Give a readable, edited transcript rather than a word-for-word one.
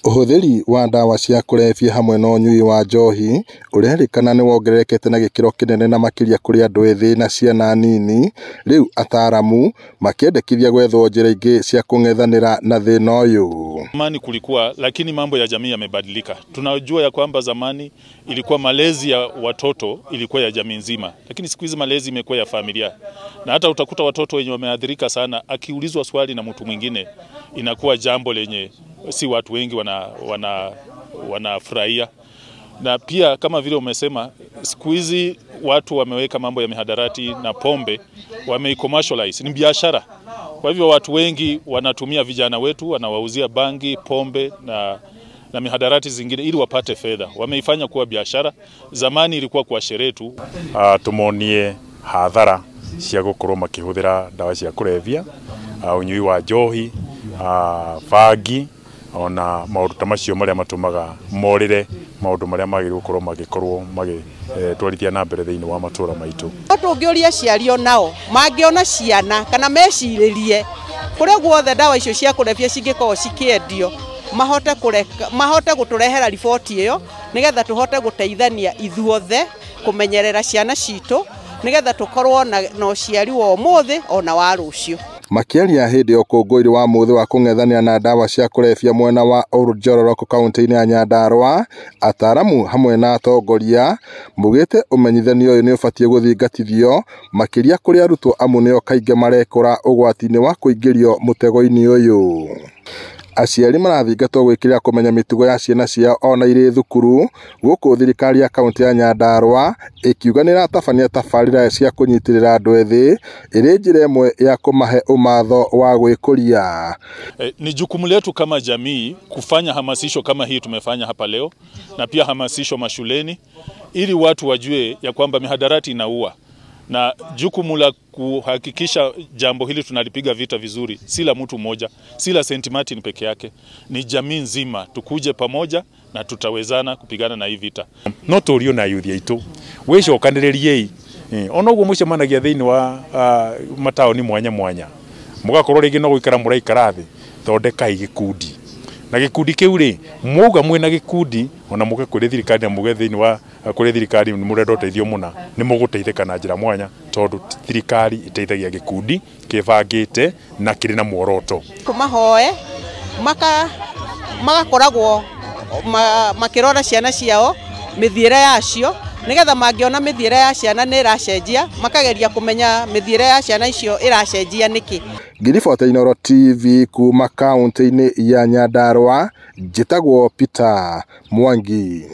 Ũhũthĩri wa ndawa cia kũrebia hamwe na ũnyui wa njohi ũrerĩkana nĩ wongererekete na gĩkĩro kĩnene na makĩria kũrĩ andũ ethĩ na ciana nini. Rĩu ataaramu makĩendekithia gwethwo njĩra ingĩ cia kũng'ethanĩra na thĩna ũyũ. Zamani kulikuwa, lakini mambo ya jamii yamebadilika. Tunajua ya kwamba zamani ilikuwa malezi ya watoto ilikuwa ya jamii nzima, lakini siku hizi malezi imekuwa ya familia. Na hata utakuta watoto wenye wameathirika sana, akiulizwa swali na mtu mwingine inakuwa jambo lenye si watu wengi wanafurahia. Na pia kama vile umesema, siku hizi watu wameweka mambo ya mihadarati na pombe, wamei-commercialize, ni biashara. Kwa hivyo watu wengi wanatumia vijana wetu, wanawauzia bangi, pombe na mihadarati zingine ili wapate fedha. Wameifanya kuwa biashara. Zamani ilikuwa kwa sherehe tu. Tumonie hadhara cia gukorwo makihũthĩra ndawa cia kũrebia, ũnyui wa njohi, bangi, ona maũndũ ta macio marĩa matũmaga morĩre maũndũ marĩa magĩrĩirwo gũkorwo magĩtwarithia na mbere thĩinĩ wa matũũra maitũ. Tũngĩũria aciari o nao mangĩona ciana kana mecirĩrie kũrĩa guothe ndawa icio cia kũrebia cingĩkorwo cikĩendio, mahote gũtũrehera riboti ĩyo nĩgetha tũhote gũteithania ithuothe kũmenyerera ciana citũ nĩgetha tũkorwo na ũciari wa ũmũthĩ ona wa rũciũ. Makĩaria hĩndĩ ya ũkũngũĩri wa mũthĩ wa kũng'ethanĩra na ndawa cia kũrebia mwena wa Oljororok kaunti-inĩ ya Nyandarua, ataaramu hamwe na atongoria mugĩte ũmenyithanio ũyũ nĩ ũbatiĩ gũthingatithio makĩria kũrĩ arutwo amwe nĩo kaingĩ marekora ũgwati-inĩ wa kũingĩrio mũtego-inĩ ũyũ. Aciari marathingatwo gwĩkĩrĩra kũmenya mĩtugo ya ciana ciao ona irĩ thukuru, gũkũ thirikari ya kaunti ya Nyandarua ĩkiuga nĩ ĩratabania tabarĩra cia kũnyitĩrĩra andũ ethĩ ĩrĩ njĩra ĩmwe ya kũmahe ũmatho wa gwĩkũria. Ni jukumu letu kama jamii kufanya hamasisho kama hii tumefanya hapa leo, na pia hamasisho mashuleni ili watu wajue ya kwamba mihadarati inaua. Na jukumu la kuhakikisha jambo hili tunalipiga vita vizuri, si la mtu mmoja, si la St. Martin peke yake, ni jamii nzima. Tukuje pamoja na tutawezana kupigana na hii vita. No tũrio na yuthi aitũ wĩcokanĩrĩriei ona ũguo mũcemanagia thĩinĩ wa mataũni mwanya mwanya, mũgakorwo rĩngĩ no gũikara mũraikara thĩ, thondekai gĩkundi. Na gĩkundi kĩu rĩ, muuga mwĩna gĩkundi ona mũge kũrĩ thirikari na mũge thĩinĩ wa kũrĩ thirikari nĩ mũrenda ũteithio mũna, nĩ mũgũteithĩka na njĩra mwanya tondũ thirikari ĩteithagia gĩkundi kĩbangĩte na kĩrĩ na muoroto. Tũmahoe magakoragwo makĩrora ciana ciao mĩthiĩre yacio nĩgetha mangĩona mĩthiĩre ya ciana nĩ ĩracenjia makageria kũmenya mĩthiĩre ya ciana icio ĩracenjia nĩkĩ. Ngiribota Inooro TV kuma kaunti-inĩ ya Nyandarua, njĩtagwo Peter Mwangi.